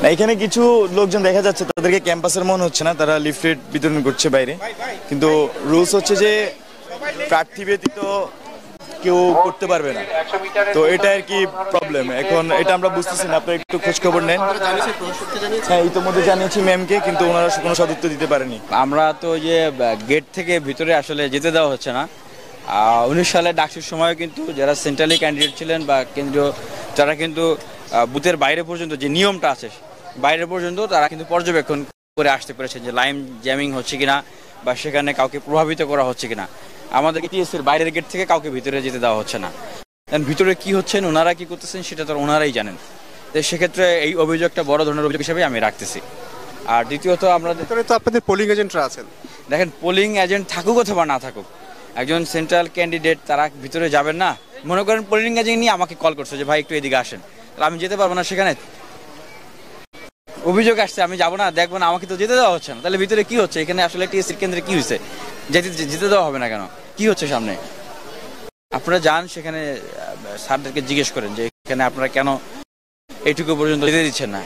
না, এখানে কিছু লোকজন দেখা যাচ্ছে তাদেরকে ক্যাম্পাসের মনে হচ্ছে না, তারা লিফলেট বিতরণ করছে বাইরে, কিন্তু রুলস হচ্ছে যে প্রার্থী ব্যতীত কেউ করতে পারবে না। তো এটা আর কি প্রবলেম, এখন এটা আমরা বুঝতেছি না, আপনারা একটু খোঁজ খবর নেন। হ্যাঁ, ইতিমধ্যে জানিয়েছি ম্যামকে, কিন্তু ওনারা কোনো সদুত্তর দিতে পারেনি। আমরা তো যে গেট থেকে ভিতরে আসলে যেতে দেওয়া হচ্ছে না। 19 সালে ডাকসুর সময় কিন্তু যারা সেন্ট্রালি ক্যান্ডিডেট ছিলেন বা কেন্দ্রীয়, তারা কিন্তু বুথের বাইরে পর্যন্ত যে নিয়মটা আছে বাইরে পর্যন্ত তারা কিন্তু পর্যবেক্ষণ করে আসতে পেরেছেন যে লাইন জ্যামিং হচ্ছে কিনা বা সেখানে কাউকে প্রভাবিত করা হচ্ছে কিনা। আমাদের টিএসসির বাইরের গেট থেকে কাউকে ভিতরে যেতে দেওয়া হচ্ছে না। ভিতরে কি হচ্ছেন, ওনারা কি করতেছেন সেটা তো ওনারাই জানেন। তো সেক্ষেত্রে এই অভিযোগটা বড় ধরনের অভিযোগ হিসেবে আমি রাখতেছি। আর দ্বিতীয়ত আপনাদের পোলিং এজেন্টরা আছেন, দেখেন পোলিং এজেন্ট থাকুক অথবা না থাকুক, একজন সেন্ট্রাল ক্যান্ডিডেট তারা ভিতরে যাবেন না। মনে করেন পোলিং এজেন্ট নিয়ে আমাকে কল করছে যে ভাই একটু এদিকে আসেন, তাহলে আমি যেতে পারবো না। সেখানে অভিযোগ আসছে, আমি যাবো না, দেখবো না, আমাকে তো যেতে দেওয়া হচ্ছে না। তাহলে ভিতরে কি হচ্ছে, এখানে আসলে টিএসসির কেন্দ্রে কি হয়েছে, যেতে দেওয়া হবে না কেন, কি হচ্ছে সামনে? আপনারা যান সেখানে স্যারদেরকে জিজ্ঞেস করেন যে এখানে আপনারা কেন এইটুকু পর্যন্ত যেতে দিচ্ছেন না,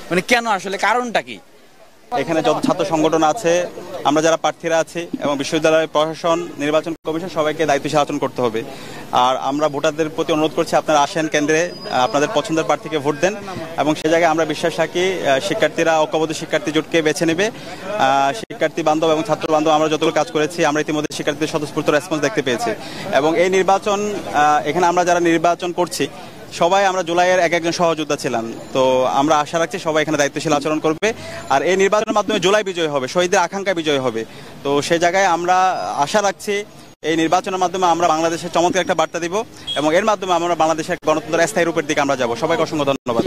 মানে কেন, আসলে কারণটা কি? এখানে যত ছাত্র সংগঠন আছে, আমরা যারা প্রার্থীরা আছি এবং বিশ্ববিদ্যালয় প্রশাসন, নির্বাচন কমিশন, সবাইকে দায়িত্বশীল আচরণ করতে হবে। আর আমরা ভোটারদের প্রতি অনুরোধ করছি, আপনারা আসেন কেন্দ্রে, আপনাদের পছন্দের প্রার্থীকে ভোট দেন। এবং সে জায়গায় আমরা বিশ্বাস রাখি শিক্ষার্থীরা ঐক্যবদ্ধ শিক্ষার্থী জোটকে বেছে নেবে। শিক্ষার্থী বান্ধব এবং ছাত্র বান্ধব আমরা যতগুলো কাজ করেছি, আমরা ইতিমধ্যে শিক্ষার্থীদের স্বতঃস্ফূর্ত রেসপন্স দেখতে পেয়েছি। এবং এই নির্বাচন, এখানে আমরা যারা নির্বাচন করছি সবাই আমরা জুলাইয়ের একজন সহযোদ্ধা ছিলাম। তো আমরা আশা রাখছি সবাই এখানে দায়িত্বশীল আচরণ করবে। আর এই নির্বাচনের মাধ্যমে জুলাই বিজয় হবে, শহীদদের আকাঙ্ক্ষা বিজয় হবে। তো সে জায়গায় আমরা আশা রাখছি এই নির্বাচনের মাধ্যমে আমরা বাংলাদেশের চমৎকার একটা বার্তা দিব এবং এর মাধ্যমে আমরা বাংলাদেশের গণতন্ত্রের স্থায়ী রূপের দিকে আমরা যাব। সবাইকে অসংখ্য ধন্যবাদ।